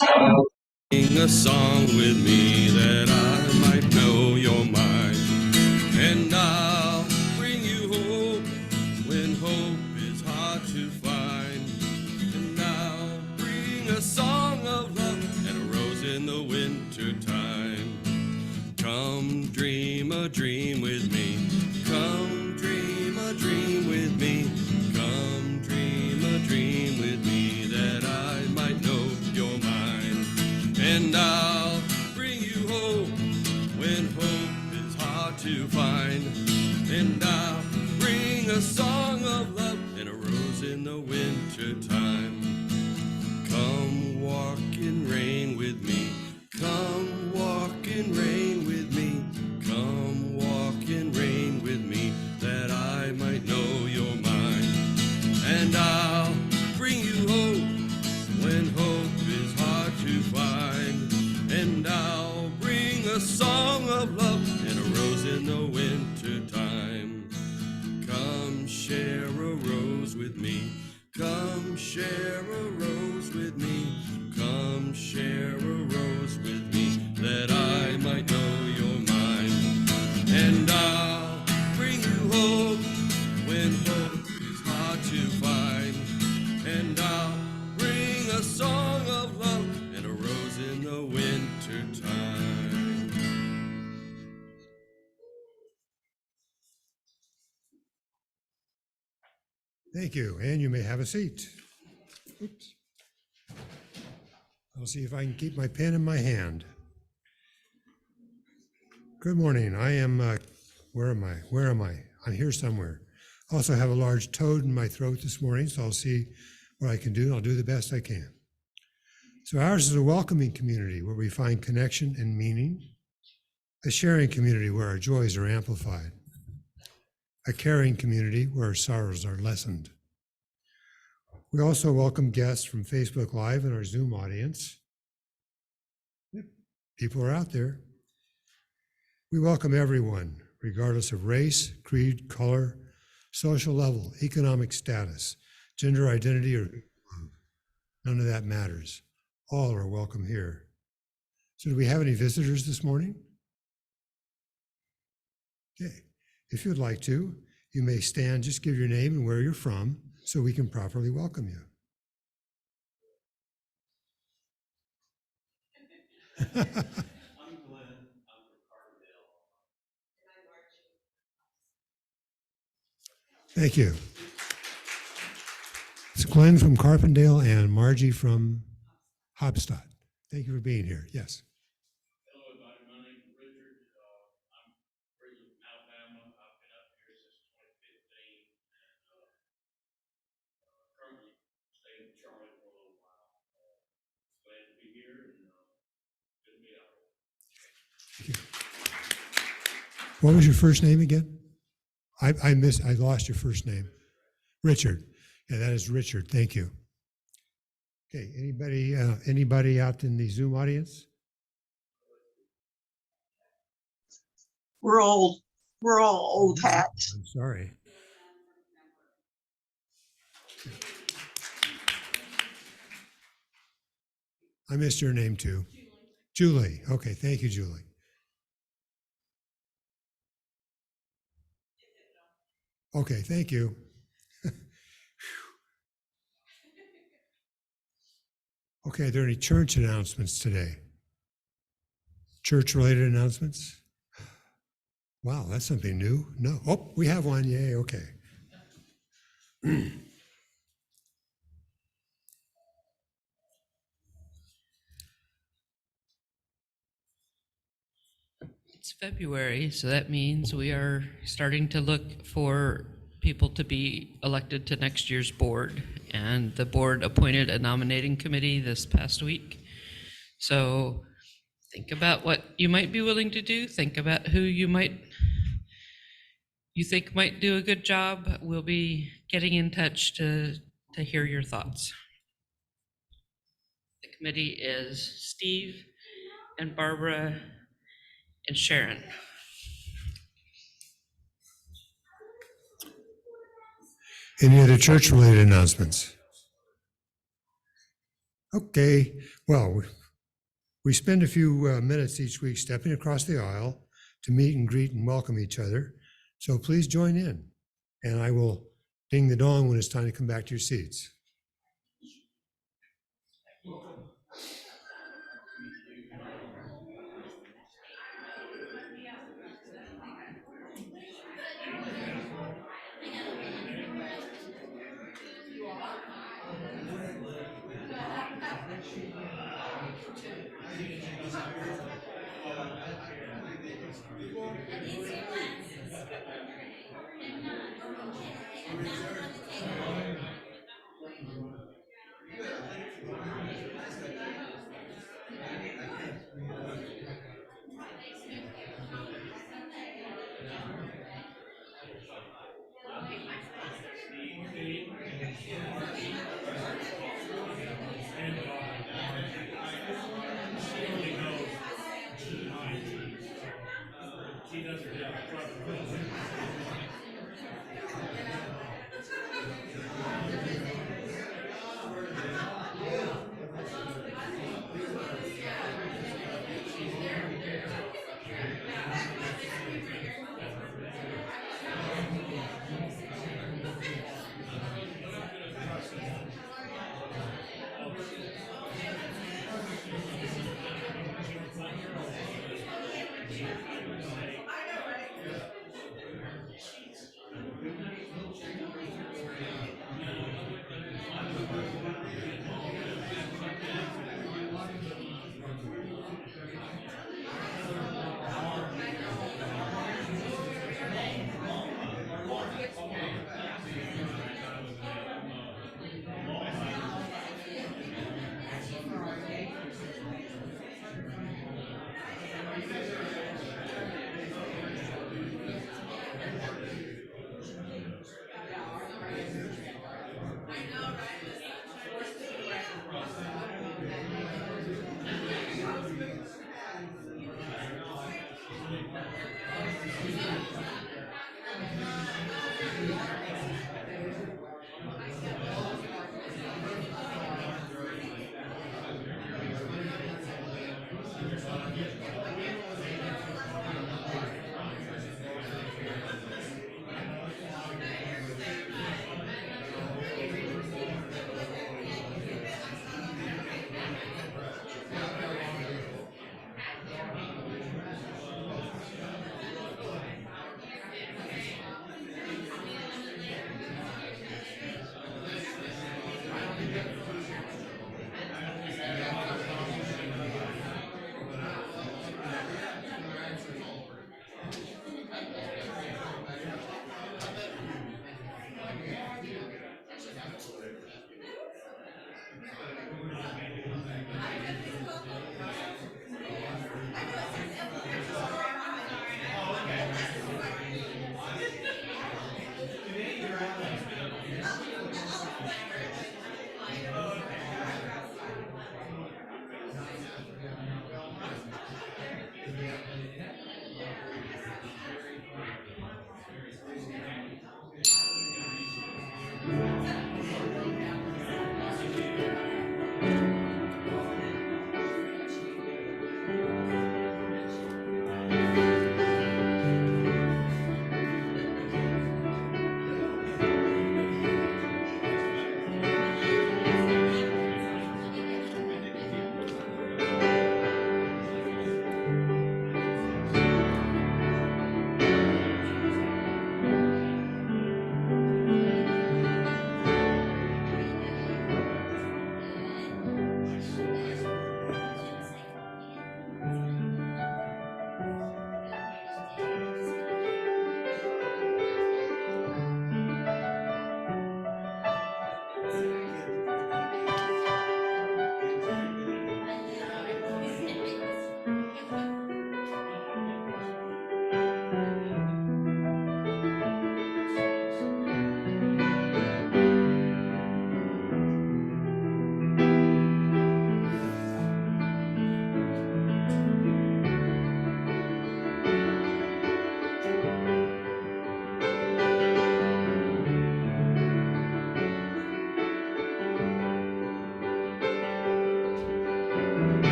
Sing a song with me that I might know your mind, and I'll bring you hope when hope is hard to find, and I'll bring a song of love and a rose in the winter time. Come dream a dream with me, come dream a dream with me, come dream a dream with me that I might know your mind. And I'll bring you hope when hope is hard to find. And I'll bring a song of love and a rose in the winter time. Come walk in rain with me. Come walk in rain with me. Come walk in rain with me that I might know your mind. And I'll bring you hope when hope is hard to find, and I'll bring a song of love and a rose in the winter time. Come share a rose with me, come share a rose with me, come share a rose with me that I might know your mind. And I'll bring you hope when hope is hard to find, and I'll bring a song of love and a rose in the winter time. Thank you, and you may have a seat. Oops. I'll see if I can keep my pen in my hand. Good morning. I am, where am I? I'm here somewhere. I also have a large toad in my throat this morning, so I'll see what I can do, and I'll do the best I can. So ours is a welcoming community where we find connection and meaning, a sharing community where our joys are amplified, a caring community where our sorrows are lessened. We also welcome guests from Facebook Live and our Zoom audience. Yep, people are out there. We welcome everyone, regardless of race, creed, color, social level, economic status, gender identity, or none of that matters. All are welcome here. So do we have any visitors this morning? Okay, if you'd like to, you may stand, just give your name and where you're from so we can properly welcome you. I'm Glenn. I'm from Carbondale. And I'm Margie. Thank you. It's Glenn from Carpendale and Margie from Hopstadt. Thank you for being here. Yes. Hello, everybody. My name is Richard. I'm originally from Alabama. I've been up here since 2015 and currently staying in Charlotte for a little while. Glad to be here and good to be out here. Thank you. What was your first name again? I lost your first name. Richard. Yeah, that is Richard. Thank you. Okay, anybody out in the Zoom audience? We're all old hats. I'm sorry. I missed your name too. Julie. Okay, thank you, Julie. Okay, thank you. Okay, are there any church announcements today? Church-related announcements? Wow, that's something new. No. Oh, we have one. Yay, okay. It's February, so that means we are starting to look for people to be elected to next year's board. And the board appointed a nominating committee this past week. So think about what you might be willing to do. Think about who you think might do a good job. We'll be getting in touch to hear your thoughts. The committee is Steve and Barbara and Sharon. Any other church-related announcements? Okay, well, we spend a few minutes each week stepping across the aisle to meet and greet and welcome each other. So please join in, and I will ding the dong when it's time to come back to your seats. She does her job.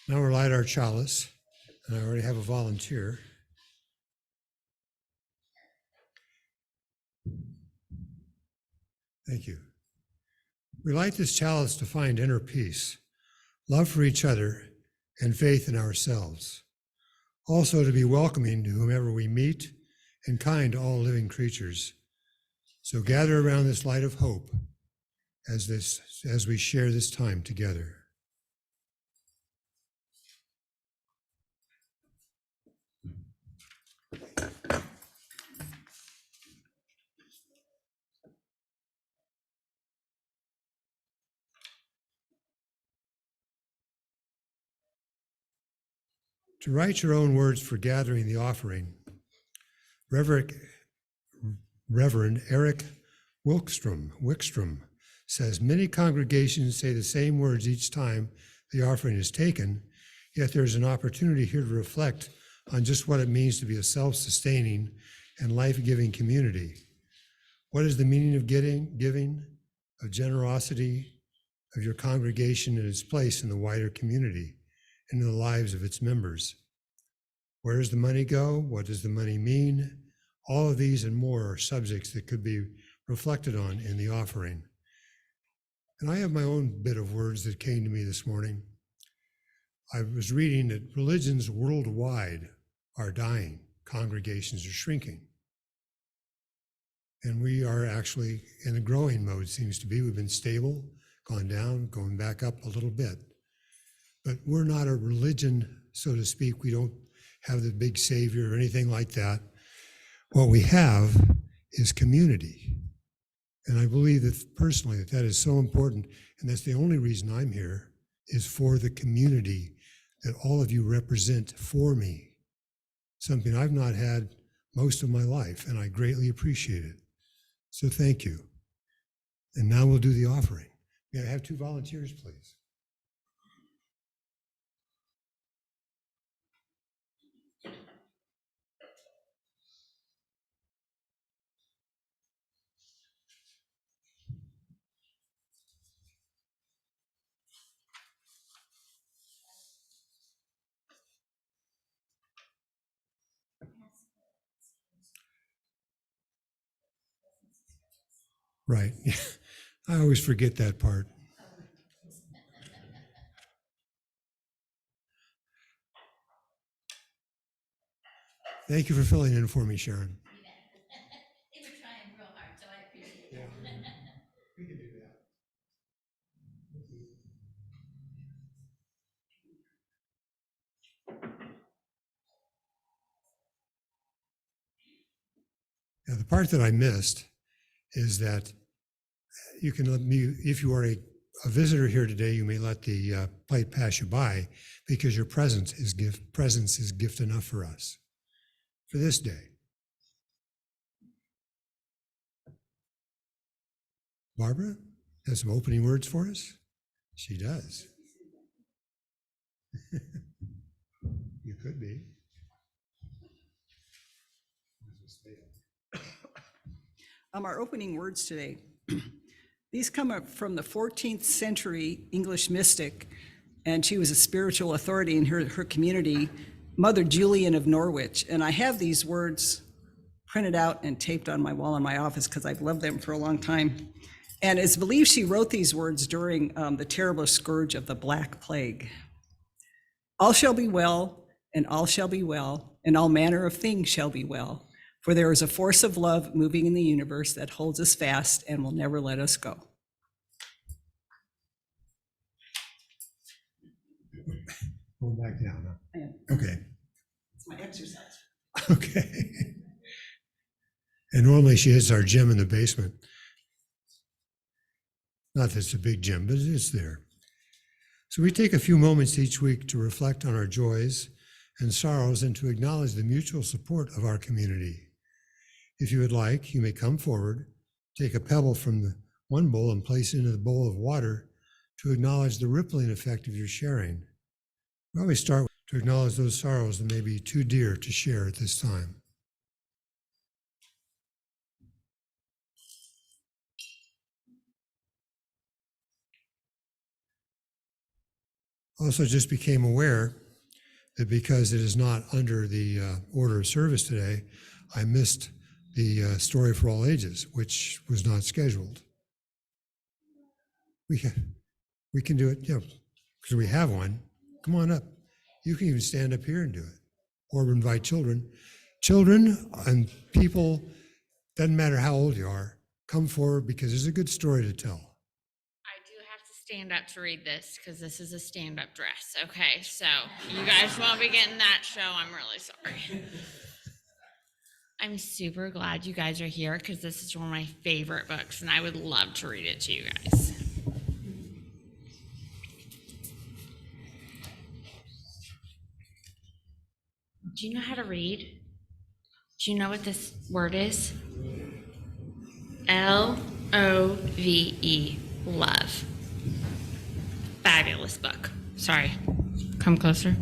Now we'll light our chalice, and I already have a volunteer. Thank you. We light this chalice to find inner peace, love for each other, and faith in ourselves. Also to be welcoming to whomever we meet and kind to all living creatures. So gather around this light of hope as we share this time together. To write your own words for gathering the offering, Reverend Eric Wickstrom says, many congregations say the same words each time the offering is taken, yet there's an opportunity here to reflect on just what it means to be a self-sustaining and life-giving community. What is the meaning of giving, of generosity, of your congregation and its place in the wider community and in the lives of its members? Where does the money go? What does the money mean? All of these and more are subjects that could be reflected on in the offering. And I have my own bit of words that came to me this morning. I was reading that religions worldwide are dying, congregations are shrinking. And we are actually in a growing mode, seems to be. We've been stable, gone down, going back up a little bit. But we're not a religion, so to speak. We don't have the big savior or anything like that. What we have is community. And I believe that personally that is so important, and that's the only reason I'm here, is for the community that all of you represent for me. Something I've not had most of my life, and I greatly appreciate it. So thank you. And now we'll do the offering. May I have 2 volunteers, please? Right. I always forget that part. Thank you for filling in for me, Sharon. They were trying real hard, so I appreciate it. We can do that. Now, the part that I missed is that you can let me, if you are a visitor here today, you may let the plate pass you by because your presence is gift enough for us for this day. Barbara has some opening words for us. She does. You could be. Our opening words today. These come up from the 14th century English mystic, and she was a spiritual authority in her community, Mother Julian of Norwich. And I have these words printed out and taped on my wall in my office because I've loved them for a long time. And it's believed she wrote these words during the terrible scourge of the Black Plague. All shall be well, and all shall be well, and all manner of things shall be well. For there is a force of love moving in the universe that holds us fast and will never let us go. Going back down, huh? I am. Okay. It's my exercise. Okay. And normally she hits our gym in the basement. Not that it's a big gym, but it's there. So we take a few moments each week to reflect on our joys and sorrows and to acknowledge the mutual support of our community. If you would like, you may come forward, take a pebble from the one bowl and place it into the bowl of water to acknowledge the rippling effect of your sharing. We always start to acknowledge those sorrows that may be too dear to share at this time. Also just became aware that because it is not under the order of service today, I missed the story for all ages, which was not scheduled. We can do it, because we have one. Come on up. You can even stand up here and do it, or invite children. Children and people, doesn't matter how old you are, come forward because there's a good story to tell. I do have to stand up to read this because this is a stand-up dress. Okay, so you guys won't be getting that show. I'm really sorry. I'm super glad you guys are here because this is one of my favorite books and I would love to read it to you guys. Do you know how to read? Do you know what this word is? Love. Love. Fabulous book. Sorry. Come closer.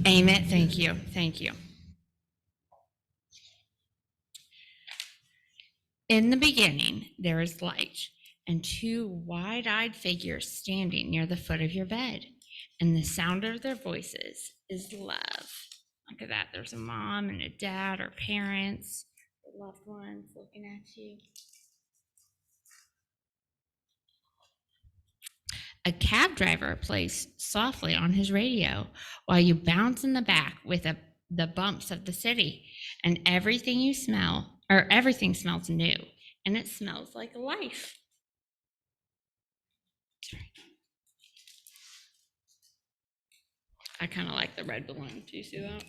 Aim it. Thank you. Thank you. In the beginning, there is light, and two wide-eyed figures standing near the foot of your bed, and the sound of their voices is love. Look at that. There's a mom and a dad or parents, loved ones looking at you. A cab driver plays softly on his radio while you bounce in the back with the bumps of the city, and everything smells new, and it smells like life. I kind of like the red balloon. Do you see that?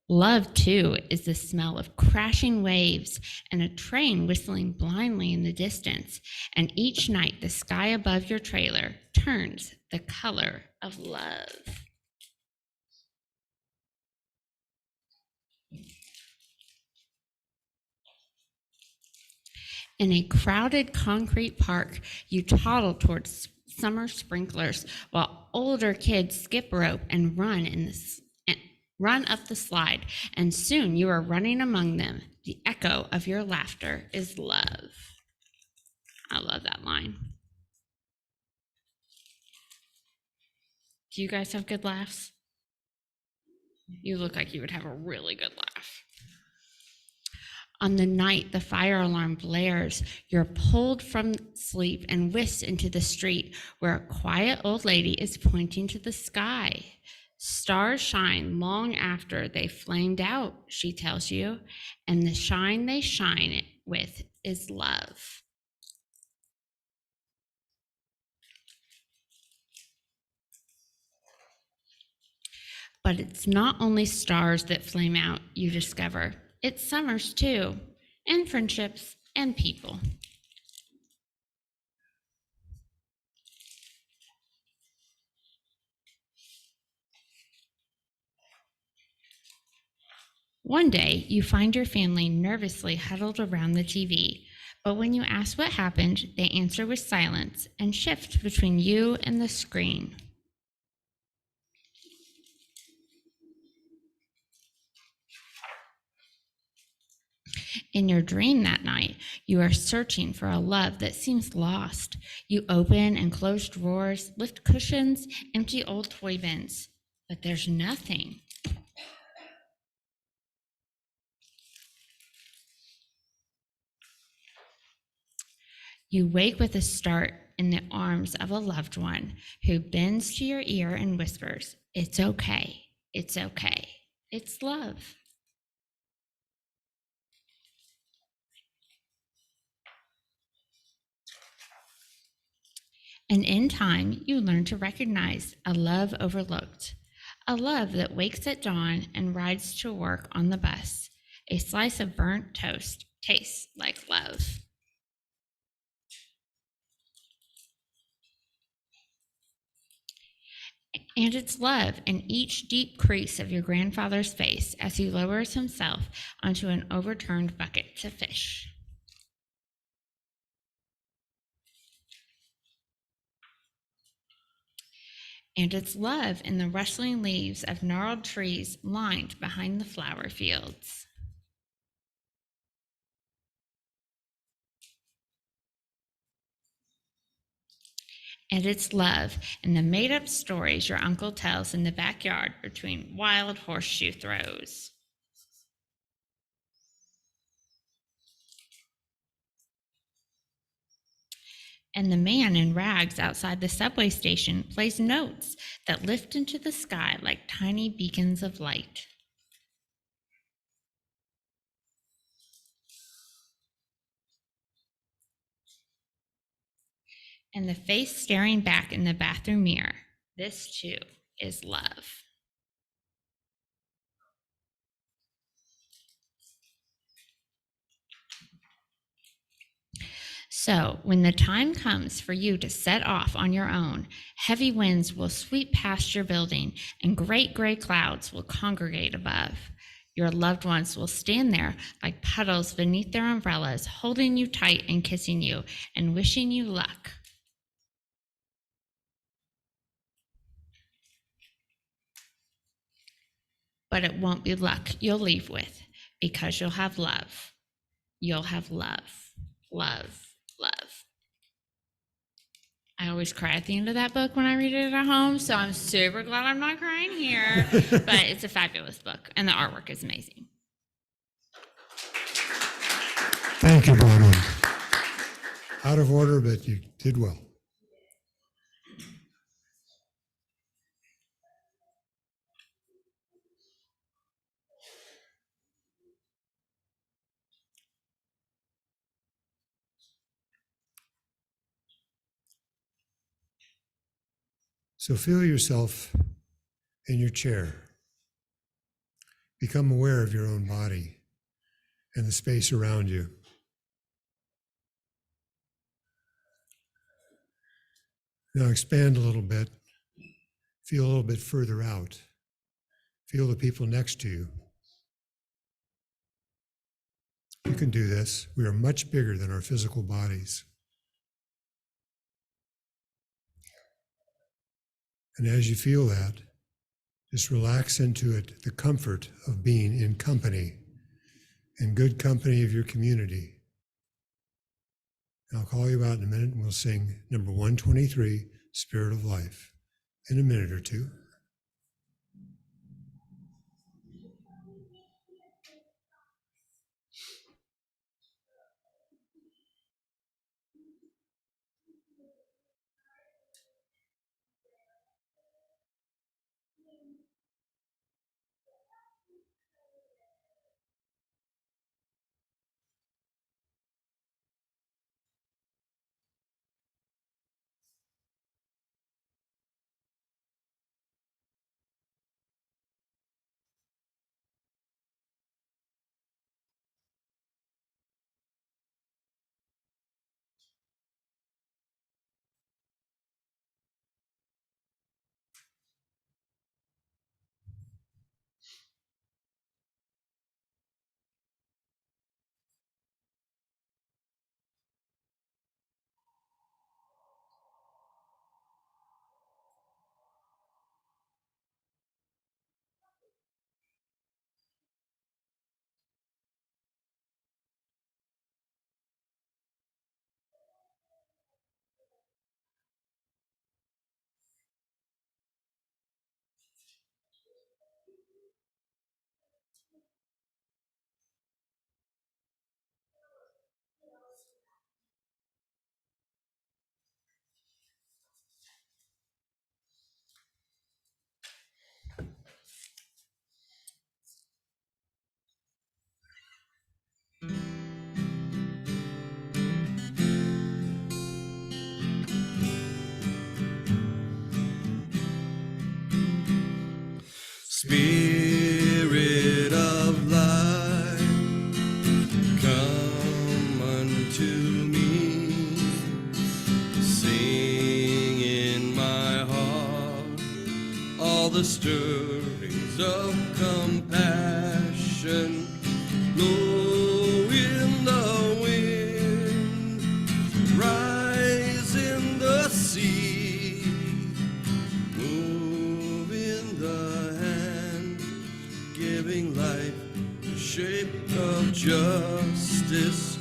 Love, too, is the smell of crashing waves and a train whistling blindly in the distance. And each night, the sky above your trailer turns the color of love. In a crowded concrete park, you toddle towards summer sprinklers while older kids skip rope and run up the slide, and soon you are running among them. The echo of your laughter is love. I love that line. Do you guys have good laughs? You look like you would have a really good laugh. On the night the fire alarm blares, you're pulled from sleep and whisked into the street where a quiet old lady is pointing to the sky. Stars shine long after they flamed out, she tells you, and the shine they shine it with is love. But it's not only stars that flame out, you discover. It's summers too, and friendships and people. One day, you find your family nervously huddled around the TV, but when you ask what happened, they answer with silence and shift between you and the screen. In your dream that night, you are searching for a love that seems lost. You open and close drawers, lift cushions, empty old toy bins, but there's nothing. You wake with a start in the arms of a loved one who bends to your ear and whispers, "It's okay, it's okay, it's love." And in time, you learn to recognize a love overlooked, a love that wakes at dawn and rides to work on the bus. A slice of burnt toast tastes like love. And it's love in each deep crease of your grandfather's face as he lowers himself onto an overturned bucket to fish. And it's love in the rustling leaves of gnarled trees lined behind the flower fields. And it's love and the made-up stories your uncle tells in the backyard between wild horseshoe throws. And the man in rags outside the subway station plays notes that lift into the sky like tiny beacons of light. And the face staring back in the bathroom mirror, this too is love. So, when the time comes for you to set off on your own, heavy winds will sweep past your building and great gray clouds will congregate above. Your loved ones will stand there like puddles beneath their umbrellas, holding you tight and kissing you and wishing you luck. But it won't be luck you'll leave with, because you'll have love. You'll have love, love, love. I always cry at the end of that book when I read it at home, so I'm super glad I'm not crying here. But it's a fabulous book, and the artwork is amazing. Thank you, Bronwyn. Out of order, but you did well. So feel yourself in your chair. Become aware of your own body and the space around you. Now expand a little bit. Feel a little bit further out. Feel the people next to you. You can do this. We are much bigger than our physical bodies. And as you feel that, just relax into it, the comfort of being in company, in good company of your community. And I'll call you out in a minute and we'll sing number 123, Spirit of Life, in a minute or two. Spirit of life, come unto me. Sing in my heart all the stirrings of compassion. Blow in the wind, rise in the sea, move in the hand, giving life the shape of justice.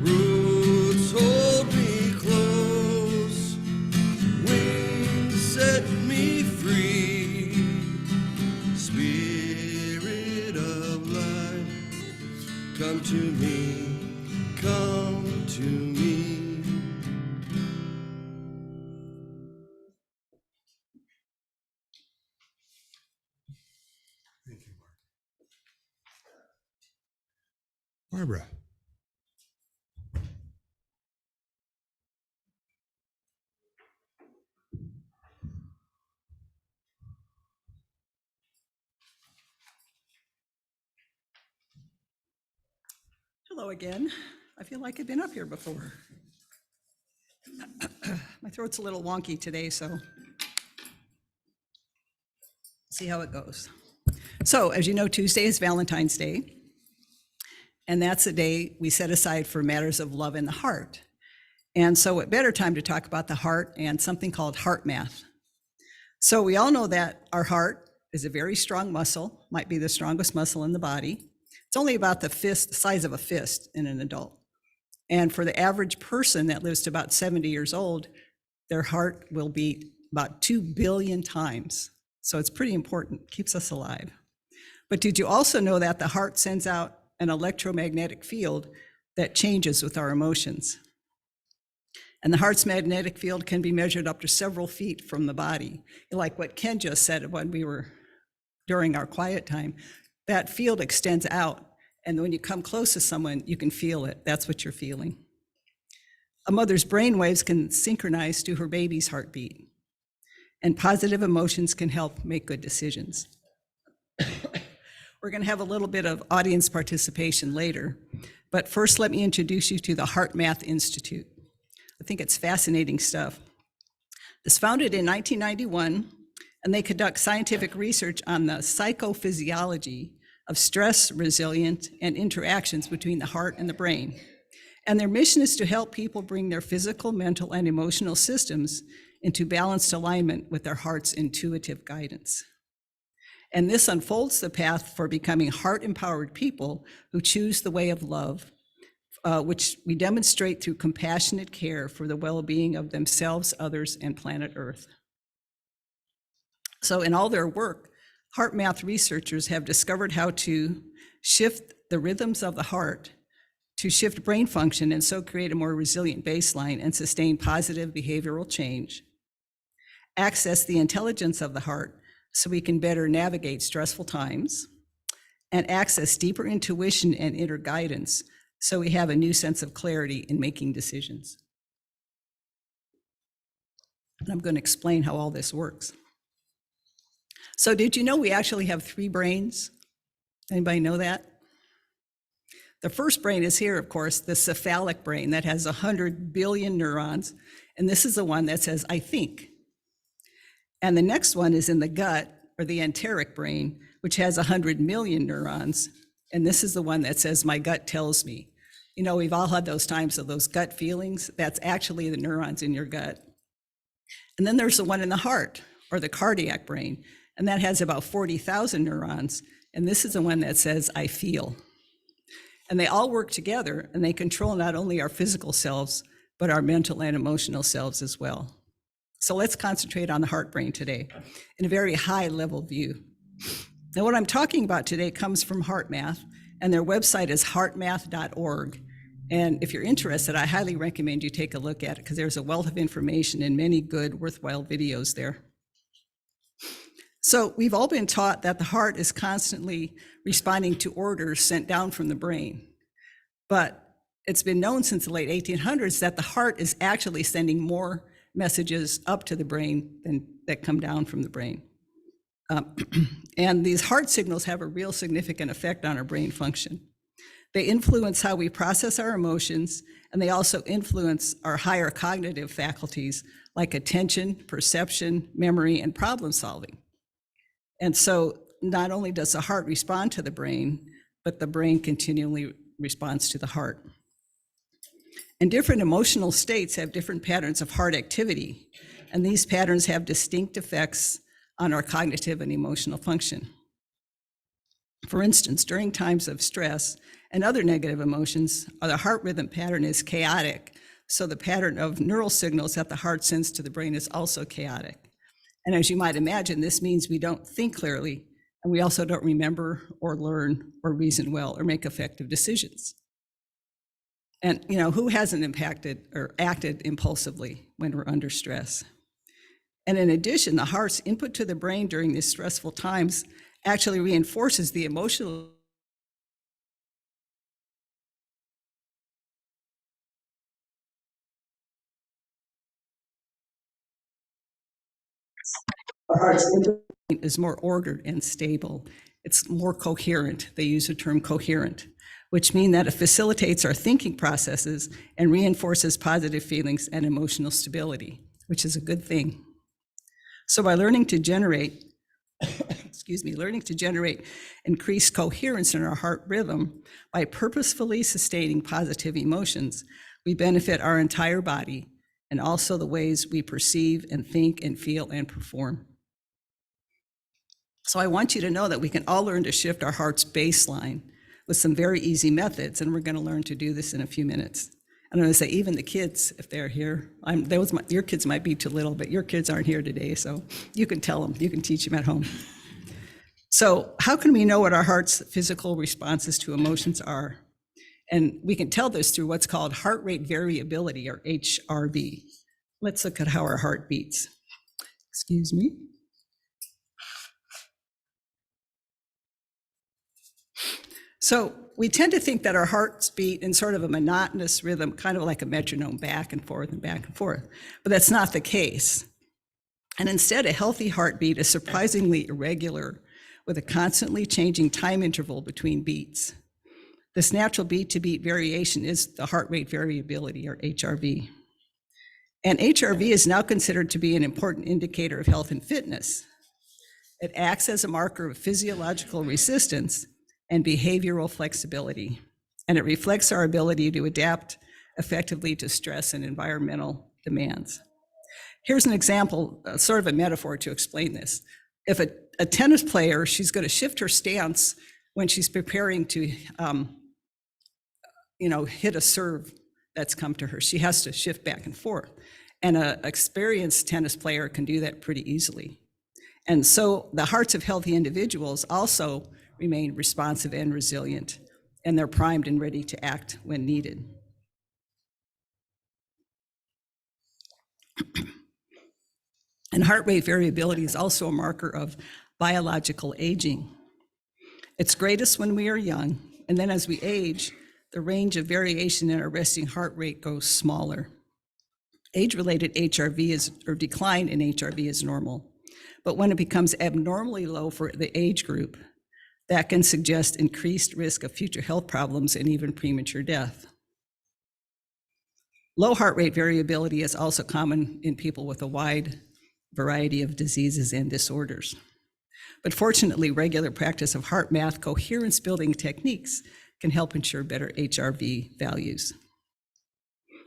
Roots hold me close Barbara. Hello again. I feel like I've been up here before. My throat's a little wonky today, so see how it goes. So, as you know, Tuesday is Valentine's Day, and that's a day we set aside for matters of love in the heart. And so what better time to talk about the heart and something called HeartMath. So we all know that our heart is a very strong muscle, might be the strongest muscle in the body. It's only about the size of a fist in an adult. And for the average person that lives to about 70 years old, their heart will beat about 2 billion times. So it's pretty important, keeps us alive. But did you also know that the heart sends out an electromagnetic field that changes with our emotions? And the heart's magnetic field can be measured up to several feet from the body. Like what Ken just said when we were during our quiet time, that field extends out. And when you come close to someone, you can feel it. That's what you're feeling. A mother's brain waves can synchronize to her baby's heartbeat. And positive emotions can help make good decisions. We're going to have a little bit of audience participation later. But first, let me introduce you to the HeartMath Institute. I think it's fascinating stuff. It's founded in 1991, and they conduct scientific research on the psychophysiology of stress, resilience, and interactions between the heart and the brain. And their mission is to help people bring their physical, mental, and emotional systems into balanced alignment with their heart's intuitive guidance. And this unfolds the path for becoming heart-empowered people who choose the way of love, which we demonstrate through compassionate care for the well-being of themselves, others, and planet Earth. So in all their work, HeartMath researchers have discovered how to shift the rhythms of the heart to shift brain function and so create a more resilient baseline and sustain positive behavioral change, access the intelligence of the heart so we can better navigate stressful times, and access deeper intuition and inner guidance so we have a new sense of clarity in making decisions. And I'm going to explain how all this works. So did you know we actually have 3 brains? Anybody know that? The first brain is here, of course, the cephalic brain that has 100 billion neurons. And this is the one that says, I think. And the next one is in the gut, or the enteric brain, which has 100 million neurons. And this is the one that says, my gut tells me. You know, we've all had those times of those gut feelings. That's actually the neurons in your gut. And then there's the one in the heart, or the cardiac brain. And that has about 40,000 neurons. And this is the one that says, I feel. And they all work together, and they control not only our physical selves, but our mental and emotional selves as well. So let's concentrate on the heart brain today in a very high level view. Now, what I'm talking about today comes from HeartMath, and their website is heartmath.org. And if you're interested, I highly recommend you take a look at it because there's a wealth of information and many good, worthwhile videos there. So we've all been taught that the heart is constantly responding to orders sent down from the brain. But it's been known since the late 1800s that the heart is actually sending more messages up to the brain than that come down from the brain. And these heart signals have a real significant effect on our brain function. They influence how we process our emotions, and they also influence our higher cognitive faculties like attention, perception, memory, and problem solving. And so not only does the heart respond to the brain, but the brain continually responds to the heart. And different emotional states have different patterns of heart activity, and these patterns have distinct effects on our cognitive and emotional function. For instance, during times of stress and other negative emotions, the heart rhythm pattern is chaotic, so the pattern of neural signals that the heart sends to the brain is also chaotic. And as you might imagine, this means we don't think clearly, and we also don't remember or learn or reason well or make effective decisions. And you know, who hasn't impacted or acted impulsively when we're under stress? And in addition, the heart's input to the brain during these stressful times actually reinforces the emotional Our heart's rhythm is more ordered and stable. It's more coherent. They use the term coherent, which means that it facilitates our thinking processes and reinforces positive feelings and emotional stability, which is a good thing. So by learning to generate, learning to generate increased coherence in our heart rhythm by purposefully sustaining positive emotions, we benefit our entire body and also the ways we perceive and think and feel and perform. So I want you to know that we can all learn to shift our heart's baseline with some very easy methods, and we're going to learn to do this in a few minutes. I'm going to say even the kids, if they're here, your kids might be too little, but your kids aren't here today, so you can tell them, you can teach them at home. So how can we know what our heart's physical responses to emotions are? And we can tell this through what's called heart rate variability, or HRV. Let's look at how our heart beats. Excuse me. So we tend to think that our hearts beat in sort of a monotonous rhythm, kind of like a metronome, back and forth and back and forth. But that's not the case. And instead, a healthy heartbeat is surprisingly irregular, with a constantly changing time interval between beats. This natural beat-to-beat variation is the heart rate variability, or HRV. And HRV is now considered to be an important indicator of health and fitness. It acts as a marker of physiological resistance and behavioral flexibility, and it reflects our ability to adapt effectively to stress and environmental demands. Here's an example, sort of a metaphor to explain this. If a tennis player, she's going to shift her stance when she's preparing to hit a serve that's come to her. She has to shift back and forth. And an experienced tennis player can do that pretty easily. And so the hearts of healthy individuals also remain responsive and resilient, and they're primed and ready to act when needed. And heart rate variability is also a marker of biological aging. It's greatest when we are young, and then as we age, the range of variation in our resting heart rate goes smaller. Age-related HRV or decline in HRV is normal, but when it becomes abnormally low for the age group, that can suggest increased risk of future health problems and even premature death. Low heart rate variability is also common in people with a wide variety of diseases and disorders. But fortunately, regular practice of HeartMath coherence building techniques can help ensure better HRV values.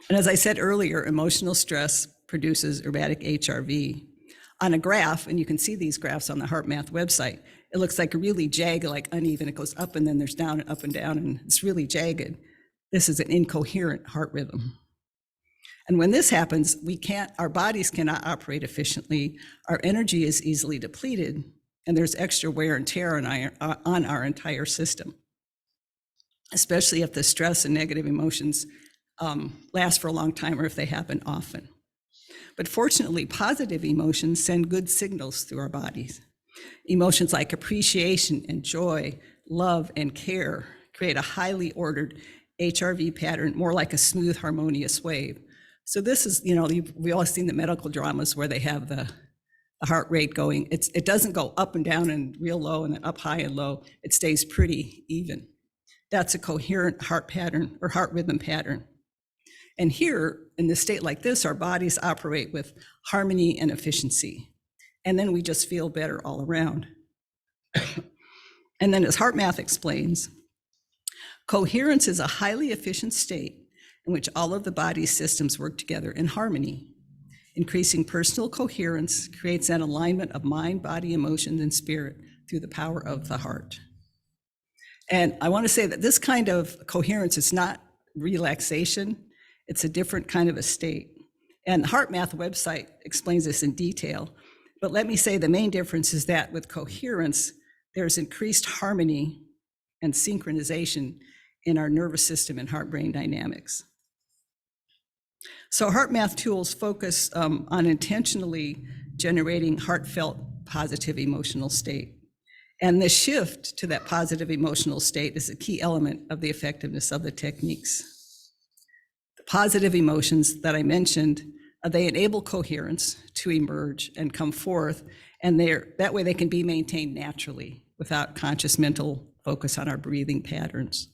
And as I said earlier, emotional stress produces erratic HRV. On a graph, and you can see these graphs on the HeartMath website, it looks like a really jagged, like uneven. It goes up and then there's down and up and down, and it's really jagged. This is an incoherent heart rhythm. And when this happens, our bodies cannot operate efficiently, our energy is easily depleted, and there's extra wear and tear on our entire system, especially if the stress and negative emotions last for a long time or if they happen often. But fortunately, positive emotions send good signals through our bodies. Emotions like appreciation and joy, love and care create a highly ordered HRV pattern, more like a smooth, harmonious wave. So this is, we've all seen the medical dramas where they have the heart rate going. It doesn't go up and down and real low and then up high and low. It stays pretty even. That's a coherent heart pattern or heart rhythm pattern. And here, in this state like this, our bodies operate with harmony and efficiency. And then we just feel better all around. And then as HeartMath explains, coherence is a highly efficient state in which all of the body's systems work together in harmony. Increasing personal coherence creates an alignment of mind, body, emotions, and spirit through the power of the heart. And I want to say that this kind of coherence is not relaxation. It's a different kind of a state. And the HeartMath website explains this in detail. But let me say the main difference is that with coherence, there's increased harmony and synchronization in our nervous system and heart-brain dynamics. So HeartMath tools focus on intentionally generating heartfelt positive emotional state. And the shift to that positive emotional state is a key element of the effectiveness of the techniques. The positive emotions that I mentioned They enable coherence to emerge and come forth, and that way they can be maintained naturally without conscious mental focus on our breathing patterns.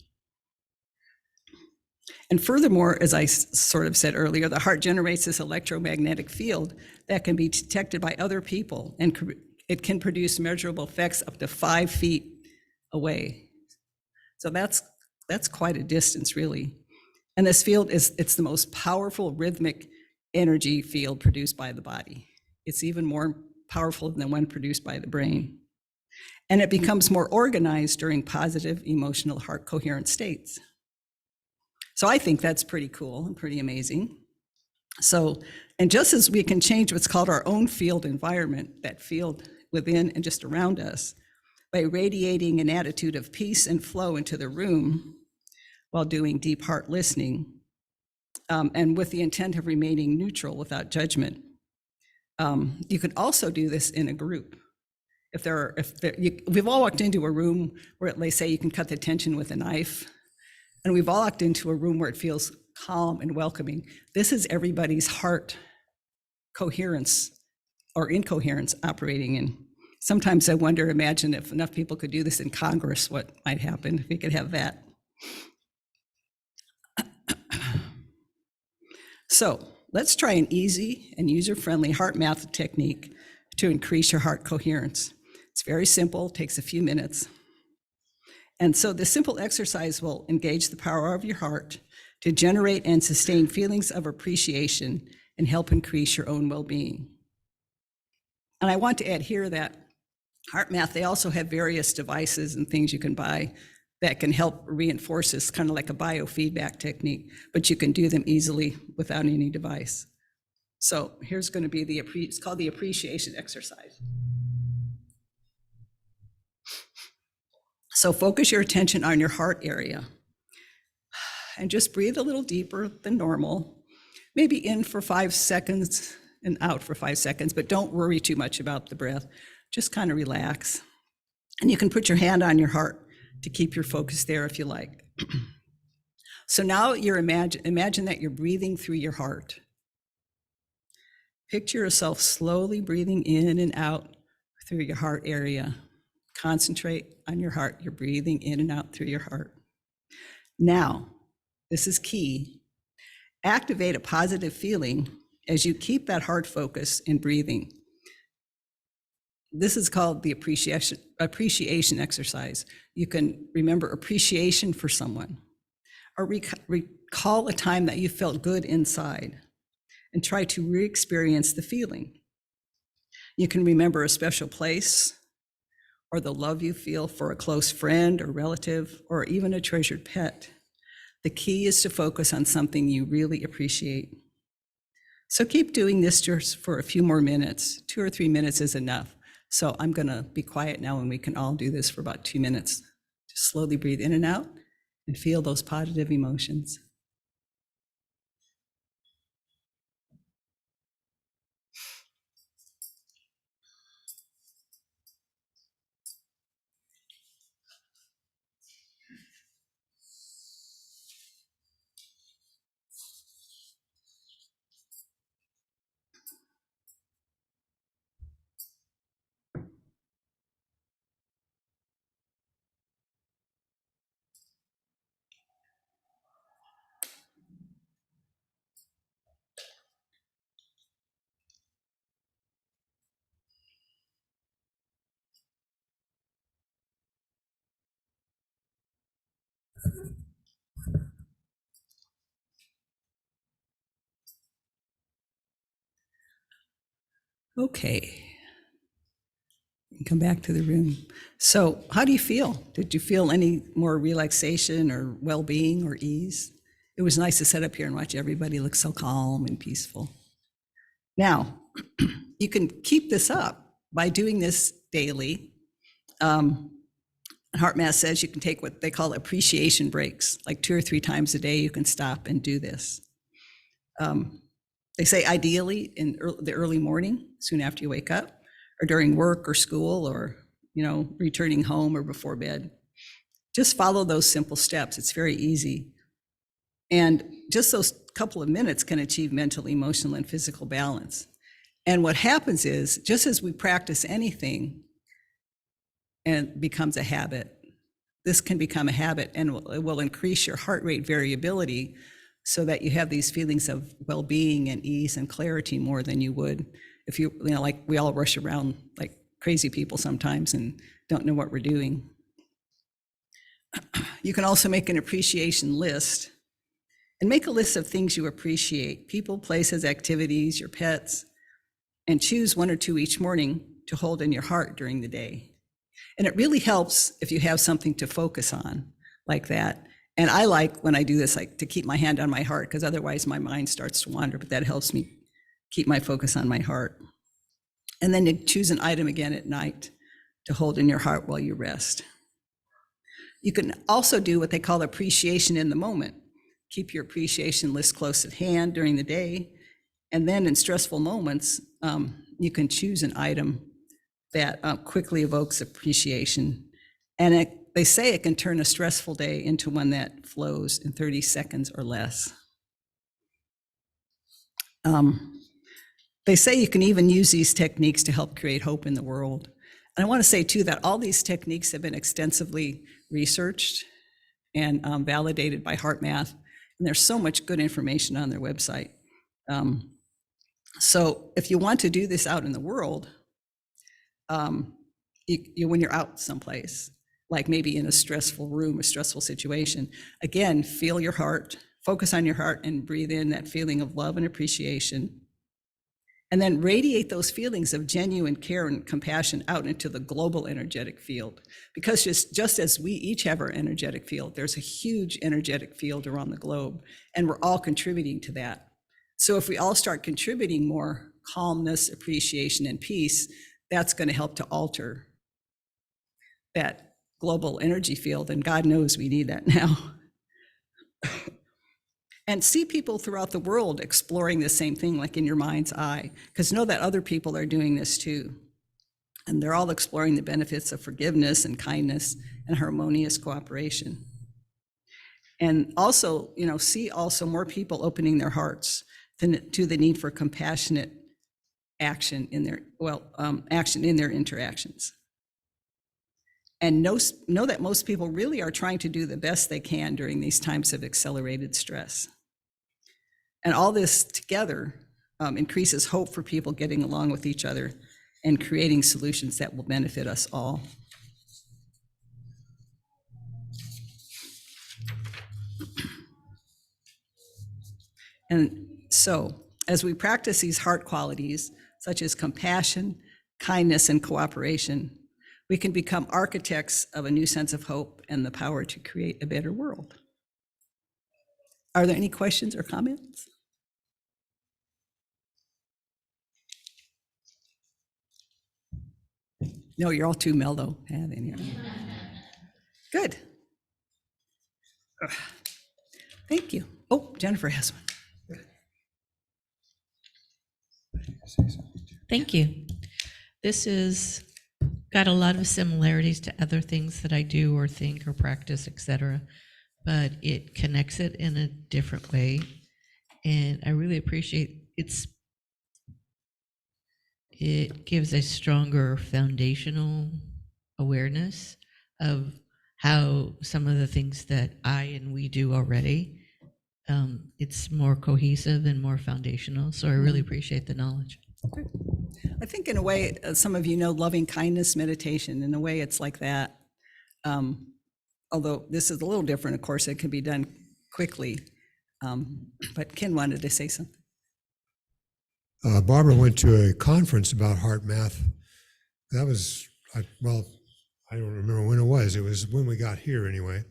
And furthermore, as I sort of said earlier, the heart generates this electromagnetic field that can be detected by other people, and it can produce measurable effects up to 5 feet away. So that's quite a distance, really. And this field it's the most powerful rhythmic energy field produced by the body. It's even more powerful than the one produced by the brain. And it becomes more organized during positive emotional heart coherent states. So I think that's pretty cool and pretty amazing. So, and just as we can change what's called our own field environment, that field within and just around us, by radiating an attitude of peace and flow into the room while doing deep heart listening, and with the intent of remaining neutral without judgment. You could also do this in a group. We've all walked into a room where they say you can cut the tension with a knife, and we've all walked into a room where it feels calm and welcoming. This is everybody's heart coherence or incoherence operating in. Sometimes I imagine if enough people could do this in Congress, what might happen if we could have that. So let's try an easy and user-friendly HeartMath technique to increase your heart coherence. It's very simple, takes a few minutes. And so this simple exercise will engage the power of your heart to generate and sustain feelings of appreciation and help increase your own well-being. And I want to add here that HeartMath, they also have various devices and things you can buy that can help reinforce this, kind of like a biofeedback technique, but you can do them easily without any device. So here's going to be it's called the appreciation exercise. So focus your attention on your heart area and just breathe a little deeper than normal, maybe in for 5 seconds and out for 5 seconds, but don't worry too much about the breath. Just kind of relax. And you can put your hand on your heart to keep your focus there if you like. So now imagine that you're breathing through your heart. Picture yourself slowly breathing in and out through your heart area. Concentrate on your heart. You're breathing in and out through your heart. Now, this is key. Activate a positive feeling as you keep that heart focus in breathing. This is called the appreciation exercise. You can remember appreciation for someone, or recall a time that you felt good inside and try to re-experience the feeling. You can remember a special place or the love you feel for a close friend or relative, or even a treasured pet. The key is to focus on something you really appreciate. So keep doing this just for a few more minutes. 2 or 3 minutes is enough. So I'm gonna be quiet now and we can all do this for about 2 minutes. Just slowly breathe in and out and feel those positive emotions. Okay. Come back to the room. So how do you feel? Did you feel any more relaxation or well-being or ease? It was nice to sit up here and watch everybody look so calm and peaceful. Now, you can keep this up by doing this daily. HeartMath says you can take what they call appreciation breaks, like 2 or 3 times a day you can stop and do this. They say ideally in the early morning, soon after you wake up, or during work or school, or returning home or before bed. Just follow those simple steps. It's very easy. And just those couple of minutes can achieve mental, emotional, and physical balance. And what happens is, just as we practice anything and it becomes a habit, this can become a habit, and it will increase your heart rate variability so that you have these feelings of well-being and ease and clarity more than you would if you know, like we all rush around like crazy people sometimes and don't know what we're doing. You can also make an appreciation list and make a list of things you appreciate, people, places, activities, your pets, and choose 1 or 2 each morning to hold in your heart during the day. And it really helps if you have something to focus on like that. And I like when I do this, like to keep my hand on my heart, because otherwise my mind starts to wander, but that helps me keep my focus on my heart. And then you choose an item again at night to hold in your heart while you rest. You can also do what they call appreciation in the moment. Keep your appreciation list close at hand during the day. And then in stressful moments, you can choose an item that quickly evokes appreciation. And they say it can turn a stressful day into one that flows in 30 seconds or less. They say you can even use these techniques to help create hope in the world. And I want to say too that all these techniques have been extensively researched and validated by HeartMath. And there's so much good information on their website. So if you want to do this out in the world, when you're out someplace, like maybe in a stressful room, a stressful situation, again, feel your heart, focus on your heart and breathe in that feeling of love and appreciation. And then radiate those feelings of genuine care and compassion out into the global energetic field. Because just as we each have our energetic field, there's a huge energetic field around the globe, and we're all contributing to that. So if we all start contributing more calmness, appreciation, and peace, that's going to help to alter that global energy field, and God knows we need that now. And see people throughout the world exploring the same thing, like in your mind's eye, because know that other people are doing this too. And they're all exploring the benefits of forgiveness and kindness and harmonious cooperation. And also, see also more people opening their hearts to the need for compassionate action in their, action in their interactions. And know that most people really are trying to do the best they can during these times of accelerated stress. And all this together increases hope for people getting along with each other and creating solutions that will benefit us all. And so, as we practice these heart qualities, such as compassion, kindness, and cooperation, we can become architects of a new sense of hope and the power to create a better world. Are there any questions or comments? No, you're all too mellow. Good. Thank you. Oh, Jennifer has one. Thank you. This is got a lot of similarities to other things that I do or think or practice, etc. But it connects it in a different way. And I really appreciate it gives a stronger foundational awareness of how some of the things that I and we do already, it's more cohesive and more foundational. So I really appreciate the knowledge. Okay. I think in a way, some of you know loving kindness meditation. In a way, it's like that. Although this is a little different, of course, it can be done quickly. But Ken wanted to say something. Barbara went to a conference about HeartMath. That was, I don't remember when it was. It was when we got here anyway,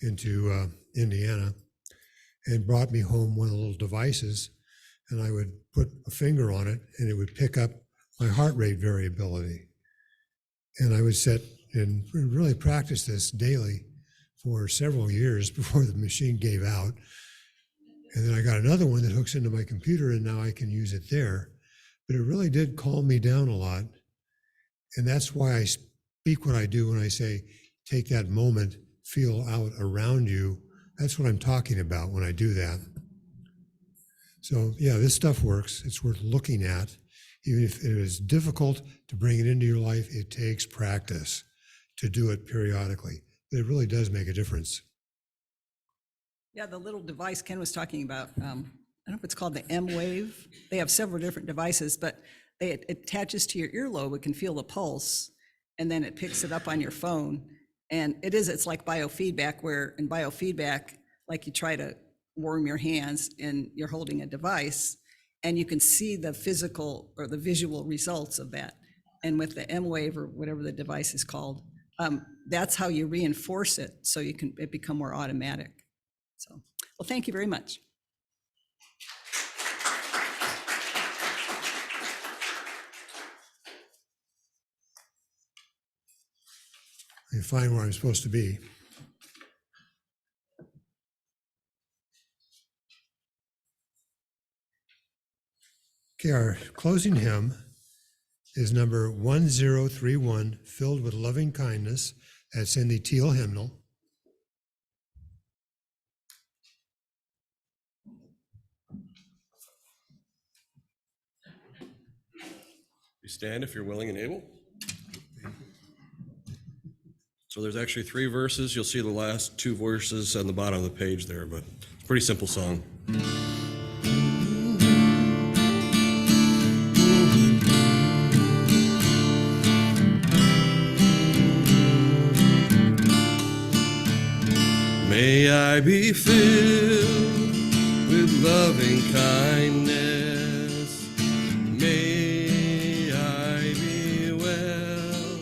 into Indiana, and brought me home one of the little devices, and I would put a finger on it and it would pick up my heart rate variability. And I would sit and really practice this daily for several years before the machine gave out. And then I got another one that hooks into my computer, and now I can use it there. But it really did calm me down a lot. And that's why I speak what I do when I say, take that moment, feel out around you That's what I'm talking about when I do that. So yeah, this stuff works. It's worth looking at. Even if it is difficult to bring it into your life, it takes practice to do it periodically. But it really does make a difference. Yeah, the little device Ken was talking about, I don't know if it's called the M-Wave. They have several different devices, but it attaches to your earlobe. It can feel the pulse, and then it picks it up on your phone. And it's like biofeedback, where in biofeedback, like you try to warm your hands and you're holding a device, and you can see the physical or the visual results of that. And with the M-Wave or whatever the device is called, that's how you reinforce it, so it become more automatic. So, well, thank you very much. Let me find where I'm supposed to be. Okay, our closing hymn is number 1031, Filled with Loving Kindness. That's in the teal hymnal. You stand if you're willing and able. So there's actually 3 verses. You'll see the last 2 verses on the bottom of the page there, but it's a pretty simple song. May I be filled with loving kindness. May I be well.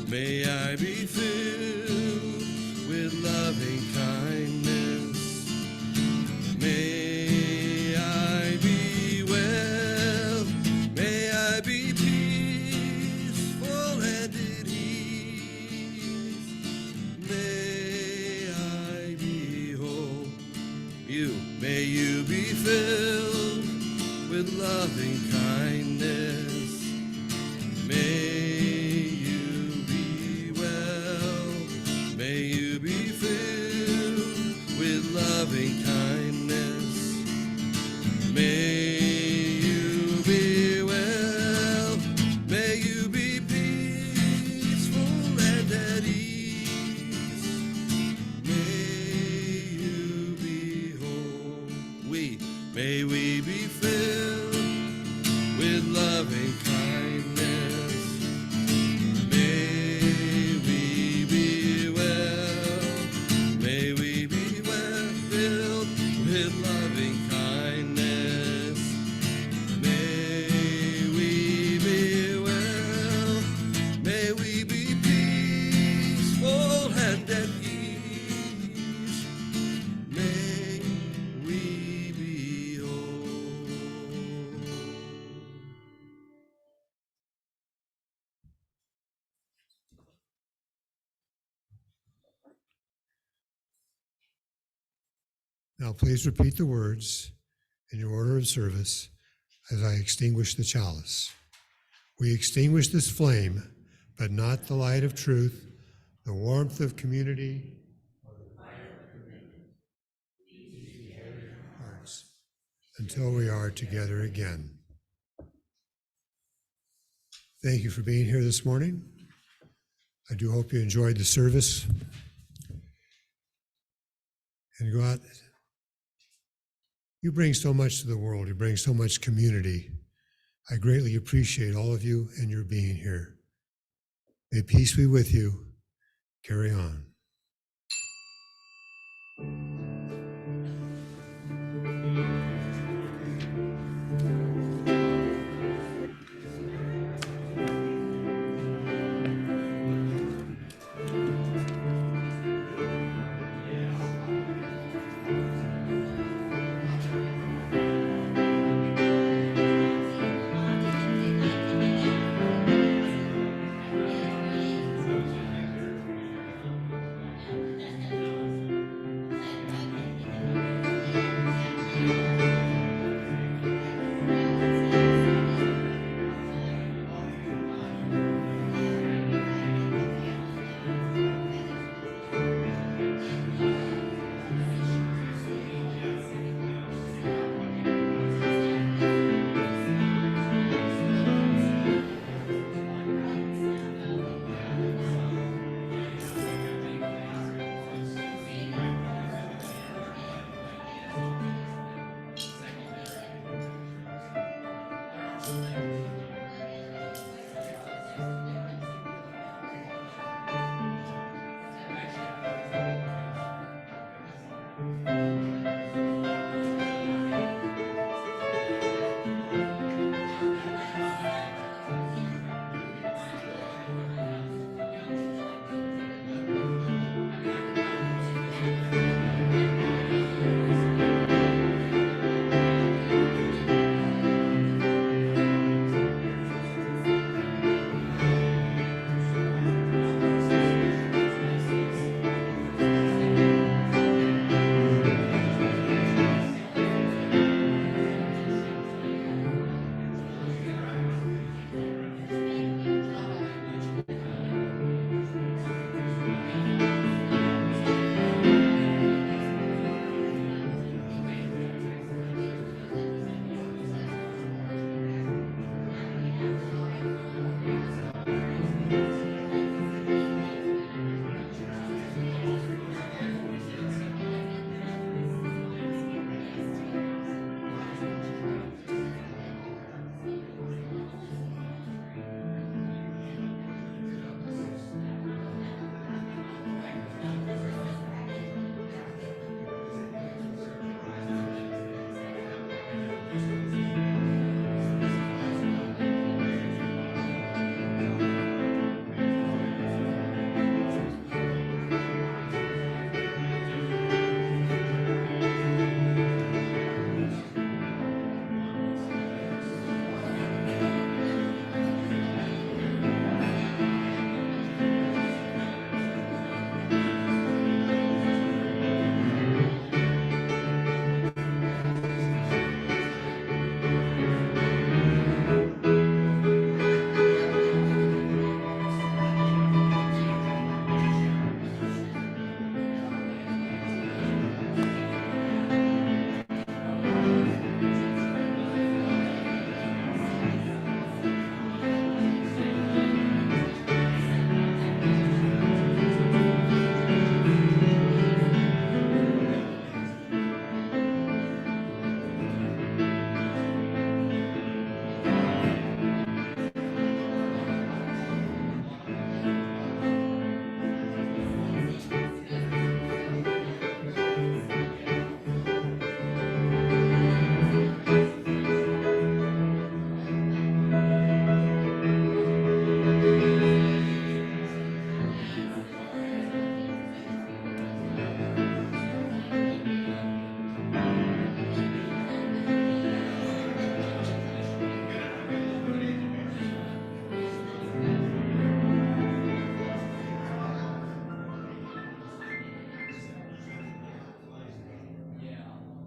May I be filled with loving kindness. May I be well. May I be peaceful and at ease. May I be whole. May you be filled with loving kindness. May you be well. May you be filled with loving kindness. May you be well. May you be peaceful and at ease. May you be whole. May we be filled with loving kindness. May we be well. May we be well filled with loving kindness. May we be well. May we be peaceful and at ease. May we be whole. Now, please repeat the words in your order of service as I extinguish the chalice. We extinguish this flame, but not the light of truth, the warmth of community, or the fire of commitment. Hearts, until we are together again. Thank you for being here this morning. I do hope you enjoyed the service. And go out. You bring so much to the world. You bring so much community. I greatly appreciate all of you and your being here. May peace be with you. Carry on. Thank you.